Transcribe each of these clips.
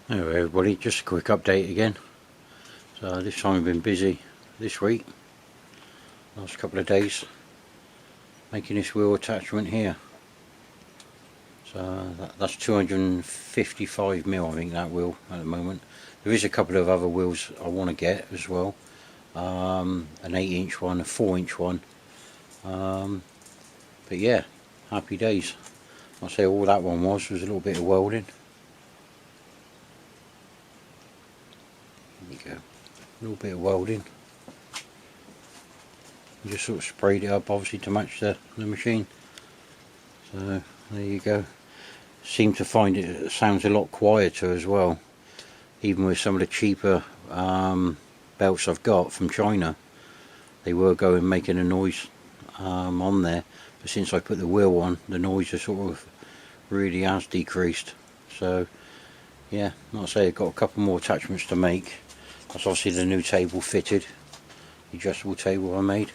Anyway everybody, just a quick update again. So this time I've been busy this week, last couple of days, making this wheel attachment here. So that's 255mm, I think, that wheel at the moment. There is a couple of other wheels I want to get as well, an 8-inch one, a 4-inch one, but yeah, happy days. I'll say all that one was a little bit of welding. There you go, a little bit of welding. Just sort of sprayed it up, obviously, to match the machine. So there you go. Seem to find it sounds a lot quieter as well, even with some of the cheaper belts I've got from China. They were making a noise on there, but since I put the wheel on, the noise has sort of really has decreased. So yeah, like I say, I've got a couple more attachments to make. That's obviously the new table fitted, the adjustable table I made,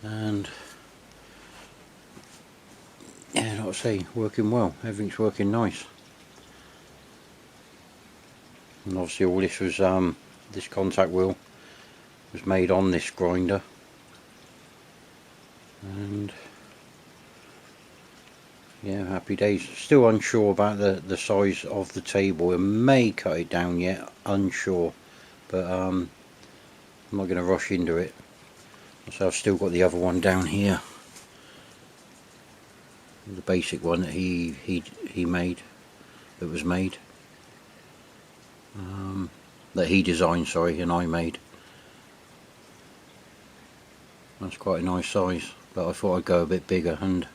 and yeah, like I say, working well. Everything's working nice. And obviously all this was this contact wheel was made on this grinder, and yeah, happy days. Still unsure about the size of the table. It may cut it down yet, unsure, but I'm not going to rush into it. So I've still got the other one down here, the basic one that he made, that was made, that he designed, sorry, and I made. That's quite a nice size, but I thought I'd go a bit bigger. And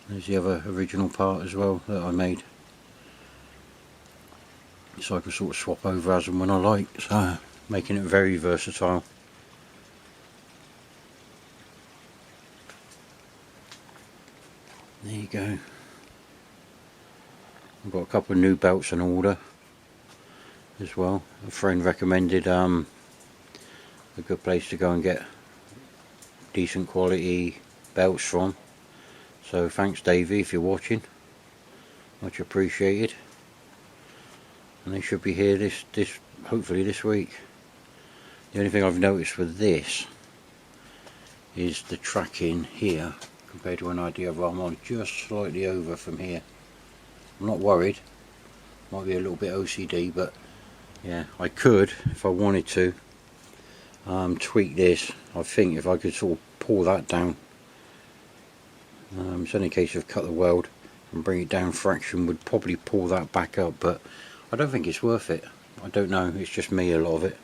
there's the other original part as well that I made, so I can sort of swap over as and when I like, so making it very versatile. There you go. I've got a couple of new belts in order as well. A friend recommended a good place to go and get decent quality belts from. So thanks Davey, if you're watching, much appreciated. And they should be here this hopefully this week. The only thing I've noticed with this is the tracking here compared to an idea of I'm on just slightly over from here. I'm not worried, might be a little bit OCD, but yeah, I could, if I wanted to, tweak this. I think if I could sort of pull that down, it's only a case of cut the weld and bring it down fraction, would probably pull that back up, but I don't think it's worth it. I don't know, it's just me, a lot of it.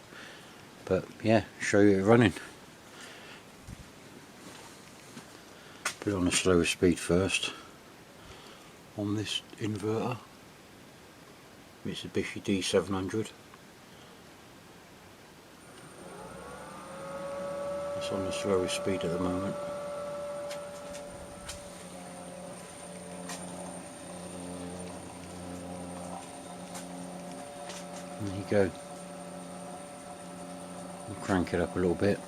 But yeah, show you it running. Put it on a slower speed first on this inverter, Mitsubishi D700. It's on the slowest speed at the moment. There you go. I'll crank it up a little bit.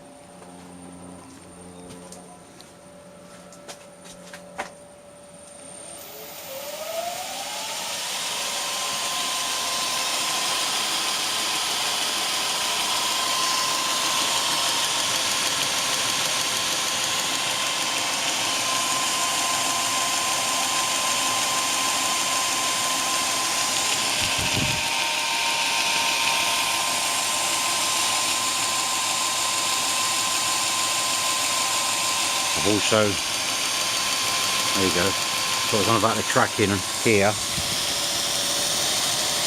I've also, there you go, so I was on about the tracking here.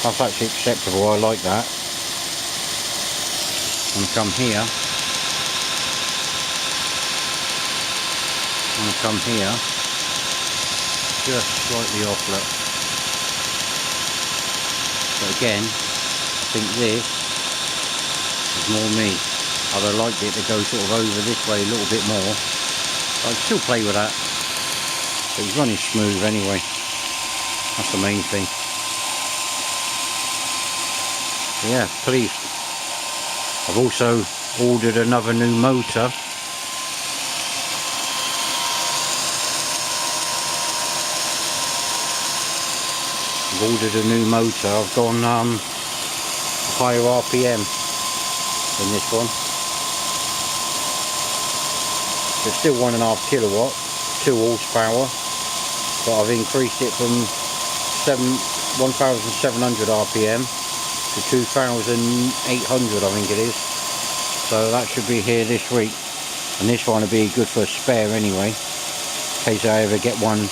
That's actually acceptable, I like that. I'm going to come here, just slightly off, look. But again, I think this is more me. I'd have liked it to go sort of over this way a little bit more. I'd still play with that, but he's running smooth anyway. That's the main thing. So yeah, pleased. I've also ordered another new motor. I've ordered a new motor. I've gone higher RPM than this one. It's still 1.5 kilowatt, 2 horsepower, but I've increased it from 1,700 RPM to 2,800, I think it is. So that should be here this week, and this one will be good for a spare anyway, in case I ever get one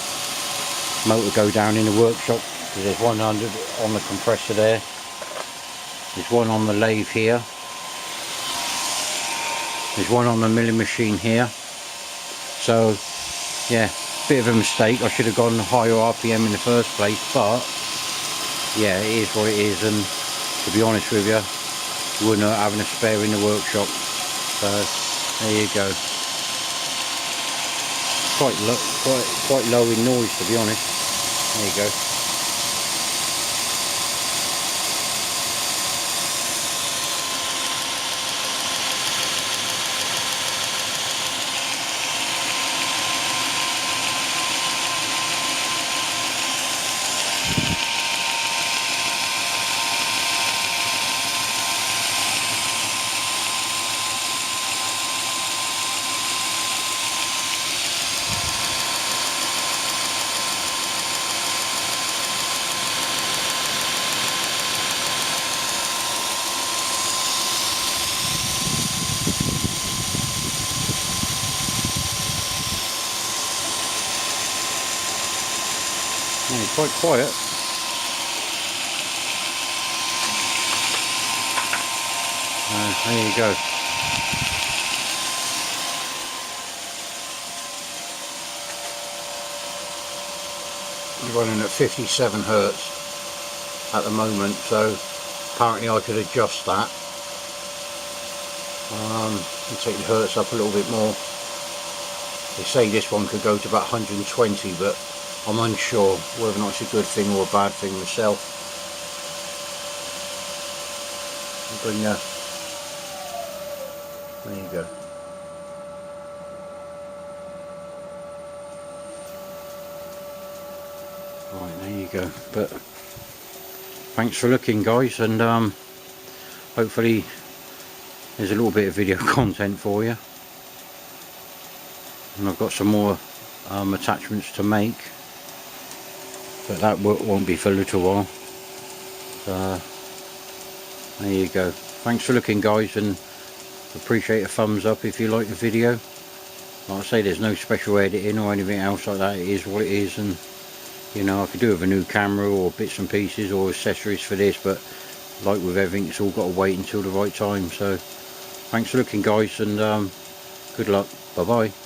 motor go down in the workshop. There's one on the compressor there, there's one on the lathe here, there's one on the milling machine here. So yeah, bit of a mistake. I should have gone higher RPM in the first place, but yeah, it is what it is, and to be honest with you, you wouldn't have having a spare in the workshop. So there you go. Quite low in noise, to be honest. There you go. Yeah, quite quiet. There you go. You're running at 57 hertz at the moment, so apparently I could adjust that and take the hertz up a little bit more. They say this one could go to about 120, but I'm unsure whether or not it's a good thing or a bad thing myself. I'll bring there you go. Right, there you go. But thanks for looking, guys, and hopefully there's a little bit of video content for you. And I've got some more attachments to make, but that won't be for a little while. So there you go. Thanks for looking, guys, and appreciate a thumbs up if you like the video. Like I say, there's no special editing or anything else like that. It is what it is, and you know, I could do with a new camera or bits and pieces or accessories for this, but like with everything, it's all got to wait until the right time. So thanks for looking, guys, and good luck. Bye bye.